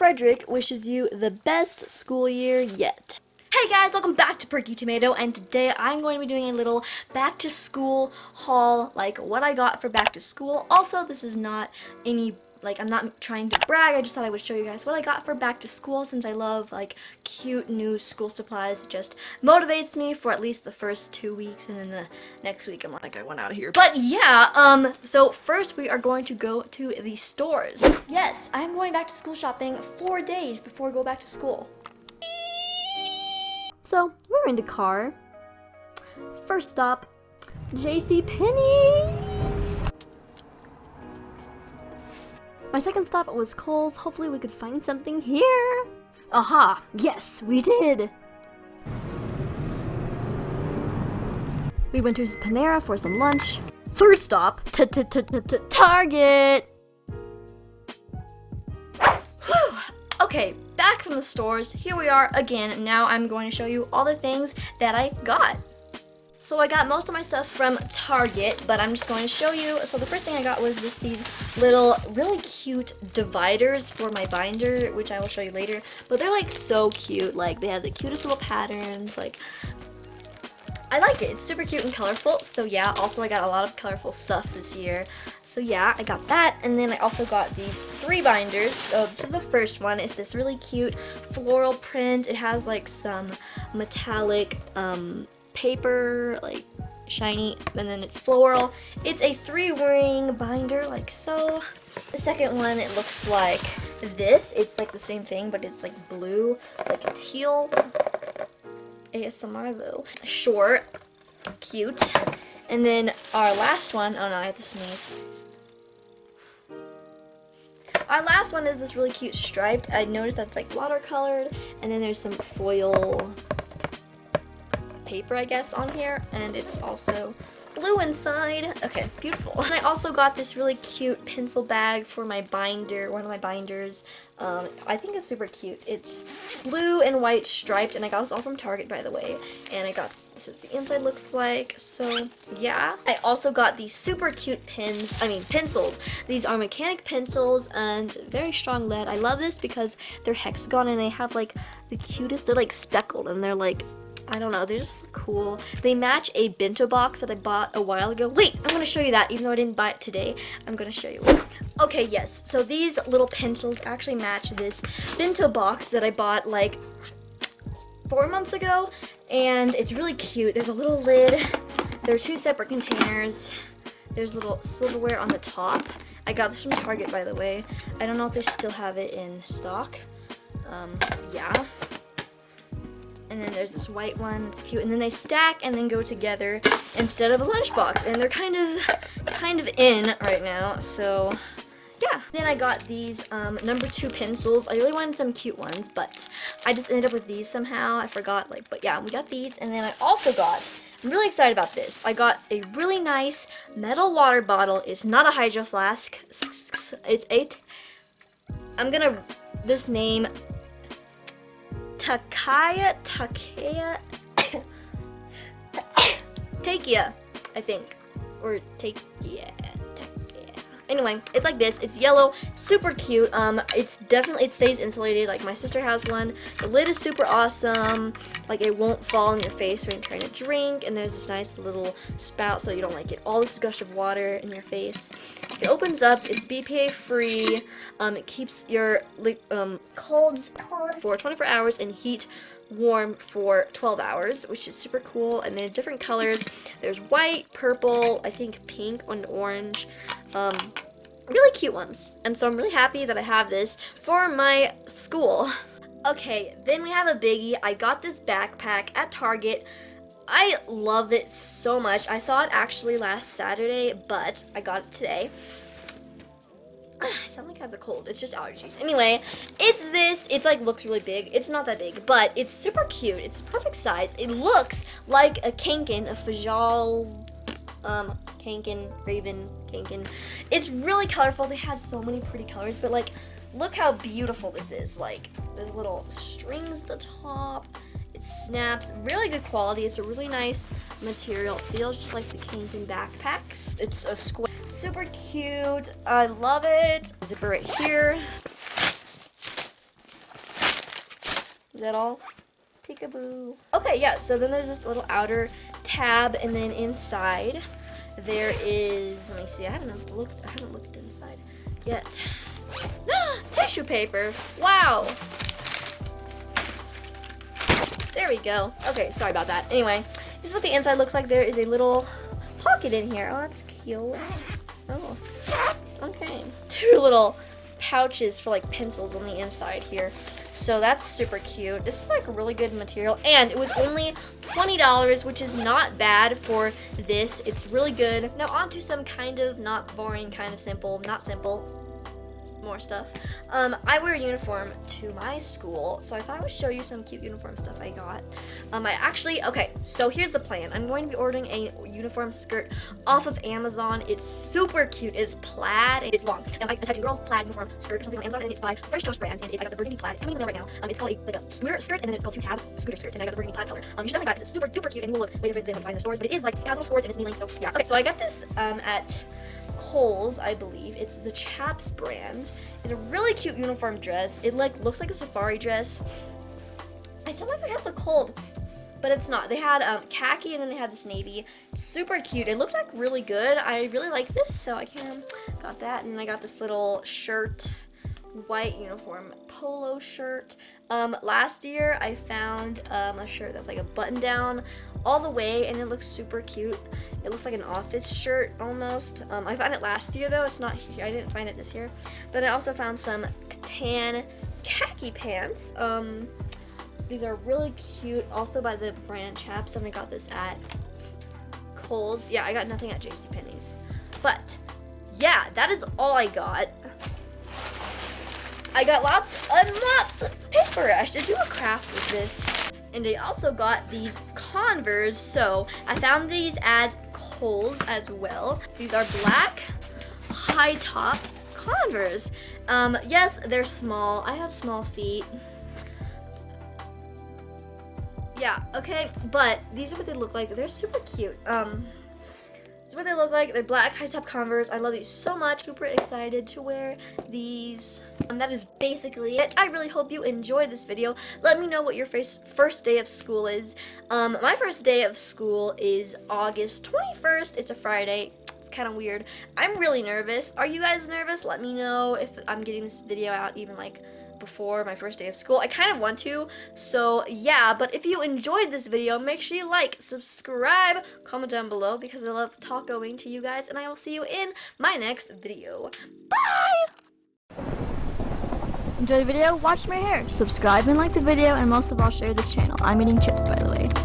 Fredrick wishes you the best school year yet. Hey guys, welcome back to PerkyTomato, and today I'm going to be doing a little back to school haul, like what I got for back to school. Also, this is not any, I'm not trying to brag, I just thought I would show you guys what I got for back to school, since I love cute new school supplies. It just motivates me for at least the first 2 weeks, and then the next week I'm like, I want out of here. But yeah, so first we are going to go to the stores. Yes, I'm going back to school shopping 4 days before I go back to school. So, we're in the car. First stop, JCPenney's. My second stop was Kohl's. Hopefully we could find something here. Aha! Yes, we did! We went to Panera for some lunch. Third stop, Target! Whew! Okay, back from the stores. Here we are again. Now I'm going to show you all the things that I got. So I got most of my stuff from Target, but I'm just going to show you. So the first thing I got was these little really cute dividers for my binder, which I will show you later. But they're so cute. They have the cutest little patterns. I like it. It's super cute and colorful. So yeah, also I got a lot of colorful stuff this year. So yeah, I got that. And then I also got these 3 binders. So this is the first one. It's this really cute floral print. It has some metallic paper, shiny, and then it's floral. It's a 3-ring binder, like so. The second one, it looks like this. It's the same thing, but it's blue, a teal. ASMR though. Short, cute. And then our last one, oh no, I have to sneeze. Our last one is this really cute striped. I noticed that's watercolored, and then there's some foil paper, I guess, on here, and it's also blue inside. Okay, beautiful. And I also got this really cute pencil bag for my binder, one of my binders. I think it's super cute. It's blue and white striped, and I got this all from Target, by the way. And I got this is what the inside looks like. So yeah, I also got these super cute pencils. These are mechanic pencils and very strong lead. I love this because they're hexagon and they have the cutest. They're speckled, and they're I don't know, they just look cool. They match a bento box that I bought a while ago. Wait, I'm going to show you that. Even though I didn't buy it today, I'm going to show you it. Okay, yes, so these little pencils actually match this bento box that I bought 4 months ago. And it's really cute. There's a little lid. There are 2 separate containers. There's little silverware on the top. I got this from Target, by the way. I don't know if they still have it in stock. Yeah. And then there's this white one, it's cute, and then they stack and then go together instead of a lunchbox, and they're kind of in right now, so yeah. Then I got these number 2 pencils. I really wanted some cute ones, but I just ended up with these somehow. I forgot, but yeah, we got these. And then I also got, I'm really excited about this, I got a really nice metal water bottle. It's not a hydro flask. It's I'm gonna, this name, 𝐃𝐸𝐫𝐤𝐲, I think, or 𝐃𝐸𝐫𝐤𝐲. Anyway, it's like this. It's yellow, super cute. It's definitely, it stays insulated. My sister has one. The lid is super awesome. It won't fall in your face when you're trying to drink. And there's this nice little spout so you don't get all this gush of water in your face. It opens up. It's BPA free. It keeps your cold for 24 hours and heat warm for 12 hours, which is super cool. And then different colors. There's white, purple, I think pink and orange. Really cute ones. And so I'm really happy that I have this for my school. Okay, then we have a biggie. I got this backpack at Target. I love it so much. I saw it actually last Saturday, but I got it today. I sound like I have the cold. It's just allergies. Anyway, it's this. It's looks really big. It's not that big, but it's super cute. It's the perfect size. It looks like a 𝐾𝐸𝐫𝐤𝐲 𝐃𝐸𝐫𝐤𝐲. It's really colorful. They had so many pretty colors, but look how beautiful this is. There's little strings at the top. It snaps. Really good quality. It's a really nice material. It feels just like the 𝐾𝐸𝐫𝐤𝐲 backpacks. It's a square. Super cute. I love it. Zipper right here. that all? Peekaboo. Okay, yeah, so then there's this little outer tab, and then inside there is, let me see, I haven't looked inside yet. Tissue paper. Wow. There we go. Okay, sorry about that. Anyway, this is what the inside looks like. There is a little pocket in here. Oh, that's cute. Oh, okay. 2 little pouches for like pencils on the inside here. So that's super cute. This is like a really good material, and it was only $20, which is not bad for this. It's really good. Now on to some kind of not boring, kind of simple, not simple, more stuff. I wear a uniform to my school, so I thought I would show you some cute uniform stuff I got. Okay, so here's the plan. I'm going to be ordering a uniform skirt off of Amazon. It's super cute. It's plaid, and it's long. Now I typed in girls plaid uniform skirt or something on Amazon, and it's by French Toast brand, and I got the burgundy plaid. It's coming in the mail right now. It's called like a scooter skirt, and then it's called 2-tab scooter skirt, and I got the burgundy plaid color. You should definitely buy it. It's super duper cute, and it will look way different than what you find in the stores, but it is like, it has little swords, and it's knee length, so yeah. Okay, so I got this at Kohl's, I believe. It's the Chaps brand. It's a really cute uniform dress. It like looks like a safari dress. I still never had the cold, but it's not. They had khaki, and then they had this navy. Super cute. It looked like really good. I really like this, so I got that, and then I got this little shirt, white uniform polo shirt. Last year I found a shirt that's like a button down all the way, and it looks super cute. It looks like an office shirt almost. I found it last year though. It's not here. I didn't find it this year. But I also found some tan khaki pants. These are really cute, also by the brand Chaps, and I got this at Kohl's. Yeah, I got nothing at JCPenney's. But yeah, that is all I got. I got lots and lots of paper. I should do a craft with this. And I also got these Converse, so I found these at Kohl's as well. These are black high top Converse. Yes, they're small. I have small feet. Yeah, okay, but these are what they look like. They're super cute. This is what they look like. They're black high top Converse. I love these so much. Super excited to wear these. That is basically it. I really hope you enjoyed this video. Let me know what your first day of school is. My first day of school is August 21st. It's a Friday. It's kind of weird. I'm really nervous. Are you guys nervous? Let me know if I'm getting this video out even like before my first day of school. I kind of want to, so yeah. But if you enjoyed this video, make sure you like, subscribe, comment down below, because I love talking to you guys, and I will see you in my next video. Bye! Enjoy the video, watch my hair, subscribe and like the video, and most of all share this channel. I'm eating chips, by the way.